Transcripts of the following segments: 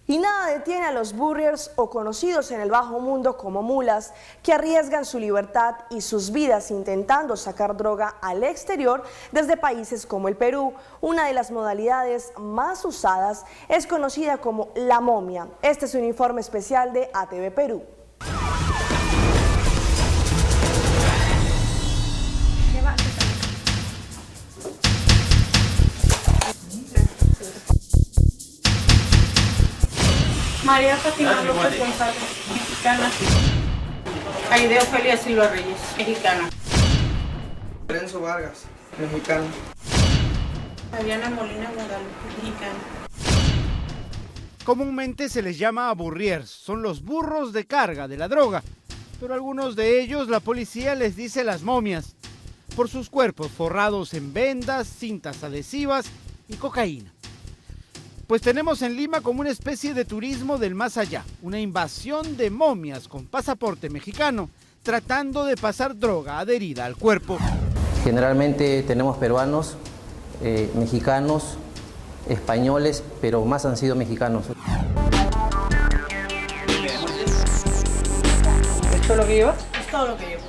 Y nada detiene a los burriers o conocidos en el bajo mundo como mulas, que arriesgan su libertad y sus vidas intentando sacar droga al exterior desde países como el Perú. Una de las modalidades más usadas es conocida como la momia. Este es un informe especial de ATV Perú. María Fátima López González, mexicana. Aide Ofelia Silva Reyes, mexicana. Lorenzo Vargas, mexicano. Fabiana Molina Guadalupe, mexicana. Comúnmente se les llama burriers, son los burros de carga de la droga, pero algunos de ellos la policía les dice las momias, por sus cuerpos forrados en vendas, cintas adhesivas y cocaína. Pues tenemos en Lima como una especie de turismo del más allá, una invasión de momias con pasaporte mexicano, tratando de pasar droga adherida al cuerpo. Generalmente tenemos peruanos, mexicanos, españoles, pero más han sido mexicanos. ¿Es todo lo que lleva? Es todo lo que llevo.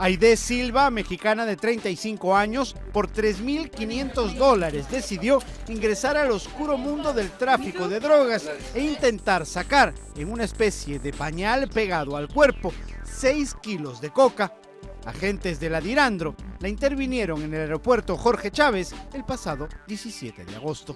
Aide Silva, mexicana de 35 años, por $3.500 decidió ingresar al oscuro mundo del tráfico de drogas e intentar sacar, en una especie de pañal pegado al cuerpo, 6 kilos de coca. Agentes de la Dirandro la intervinieron en el aeropuerto Jorge Chávez el pasado 17 de agosto.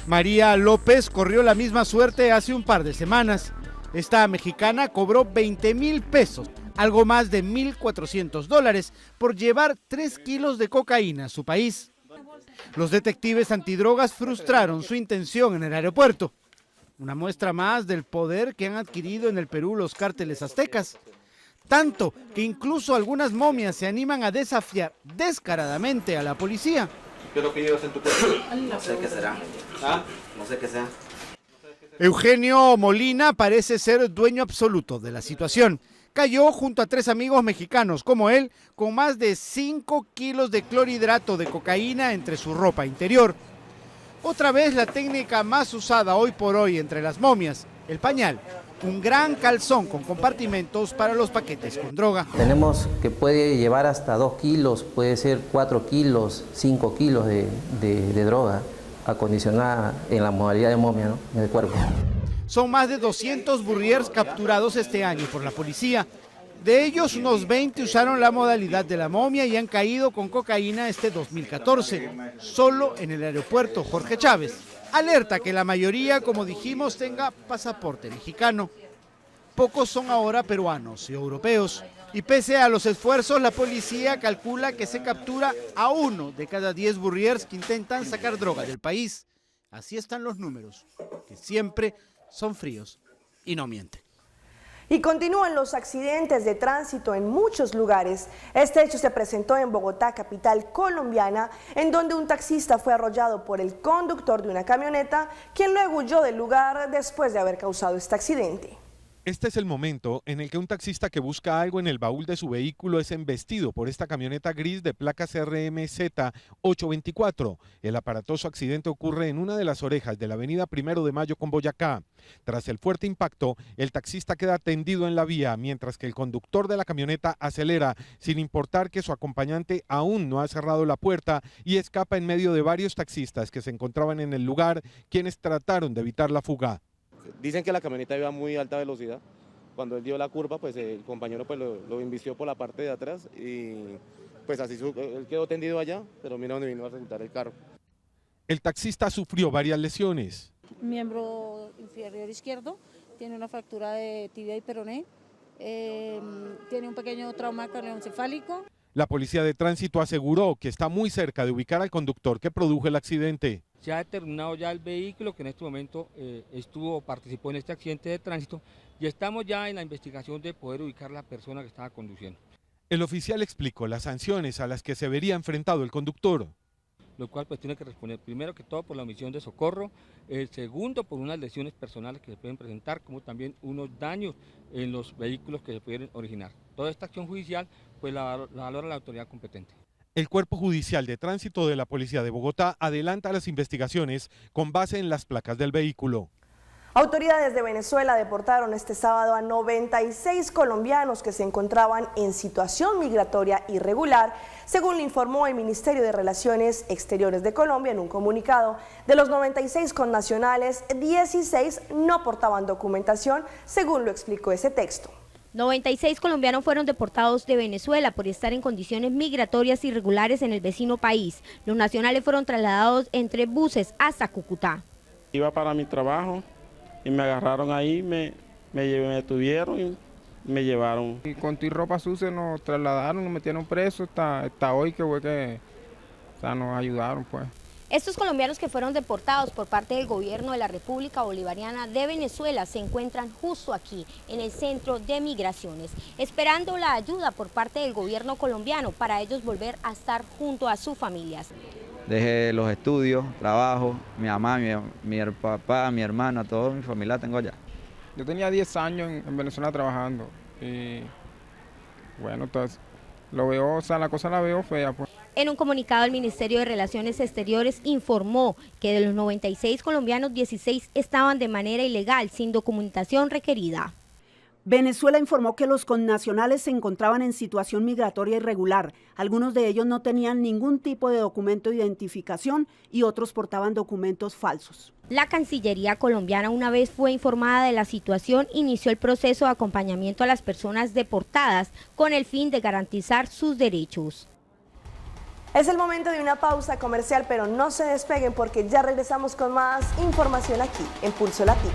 María López corrió la misma suerte hace un par de semanas. Esta mexicana cobró 20,000 pesos, algo más de $1.400, por llevar 3 kilos de cocaína a su país. Los detectives antidrogas frustraron su intención en el aeropuerto. Una muestra más del poder que han adquirido en el Perú los cárteles aztecas. Tanto que incluso algunas momias se animan a desafiar descaradamente a la policía. ¿Qué es lo que llevas en tu cuerpo? No sé qué será. ¿Ah? No sé qué sea. Eugenio Molina parece ser dueño absoluto de la situación. Cayó junto a 3 amigos mexicanos como él con más de 5 kilos de clorhidrato de cocaína entre su ropa interior. Otra vez la técnica más usada hoy por hoy entre las momias, el pañal. Un gran calzón con compartimentos para los paquetes con droga. Tenemos que puede llevar hasta 2 kilos, puede ser 4 kilos, 5 kilos de droga acondicionada en la modalidad de momia, ¿no?, en el cuerpo. Son más de 200 burriers capturados este año por la policía. De ellos, unos 20 usaron la modalidad de la momia y han caído con cocaína este 2014, solo en el aeropuerto Jorge Chávez. Alerta que la mayoría, como dijimos, tenga pasaporte mexicano. Pocos son ahora peruanos y europeos. Y pese a los esfuerzos, la policía calcula que se captura a 1 de cada 10 burriers que intentan sacar droga del país. Así están los números, que siempre son fríos y no mienten. Y continúan los accidentes de tránsito en muchos lugares. Este hecho se presentó en Bogotá, capital colombiana, en donde un taxista fue arrollado por el conductor de una camioneta, quien luego huyó del lugar después de haber causado este accidente. Este es el momento en el que un taxista que busca algo en el baúl de su vehículo es embestido por esta camioneta gris de placas RMZ 824. El aparatoso accidente ocurre en una de las orejas de la avenida 1 de Mayo con Boyacá. Tras el fuerte impacto, el taxista queda tendido en la vía, mientras que el conductor de la camioneta acelera, sin importar que su acompañante aún no ha cerrado la puerta, y escapa en medio de varios taxistas que se encontraban en el lugar, quienes trataron de evitar la fuga. Dicen que la camioneta iba a muy alta velocidad. Cuando él dio la curva, pues el compañero pues lo embistió por la parte de atrás y pues así él quedó tendido allá, pero mira dónde vino a resultar el carro. El taxista sufrió varias lesiones. Miembro inferior izquierdo, tiene una fractura de tibia y peroné, tiene un pequeño trauma craneoencefálico. La policía de tránsito aseguró que está muy cerca de ubicar al conductor que produjo el accidente. Se ha determinado ya el vehículo que en este momento participó en este accidente de tránsito y estamos ya en la investigación de poder ubicar la persona que estaba conduciendo. El oficial explicó las sanciones a las que se vería enfrentado el conductor. Lo cual pues tiene que responder primero que todo por la omisión de socorro, el segundo por unas lesiones personales que se pueden presentar, como también unos daños en los vehículos que se pueden originar. Toda esta acción judicial pues la valora la autoridad competente. El Cuerpo Judicial de Tránsito de la Policía de Bogotá adelanta las investigaciones con base en las placas del vehículo. Autoridades de Venezuela deportaron este sábado a 96 colombianos que se encontraban en situación migratoria irregular, según lo informó el Ministerio de Relaciones Exteriores de Colombia en un comunicado. De los 96 connacionales, 16 no portaban documentación, según lo explicó ese texto. 96 colombianos fueron deportados de Venezuela por estar en condiciones migratorias irregulares en el vecino país. Los nacionales fueron trasladados en 3 buses hasta Cúcuta. Iba para mi trabajo y me agarraron ahí, me detuvieron y me llevaron. Y con tu ropa sucia nos trasladaron, nos metieron presos hasta hoy que fue que nos ayudaron pues. Estos colombianos que fueron deportados por parte del gobierno de la República Bolivariana de Venezuela se encuentran justo aquí, en el centro de migraciones, esperando la ayuda por parte del gobierno colombiano para ellos volver a estar junto a sus familias. Dejé los estudios, trabajo, mi mamá, mi papá, mi hermana, toda mi familia tengo allá. Yo tenía 10 años en Venezuela trabajando y bueno, entonces lo veo, o sea, la cosa la veo fea pues. En un comunicado, el Ministerio de Relaciones Exteriores informó que de los 96 colombianos, 16 estaban de manera ilegal, sin documentación requerida. Venezuela informó que los connacionales se encontraban en situación migratoria irregular. Algunos de ellos no tenían ningún tipo de documento de identificación y otros portaban documentos falsos. La Cancillería colombiana, una vez fue informada de la situación, inició el proceso de acompañamiento a las personas deportadas con el fin de garantizar sus derechos. Es el momento de una pausa comercial, pero no se despeguen porque ya regresamos con más información aquí en Pulso Latino.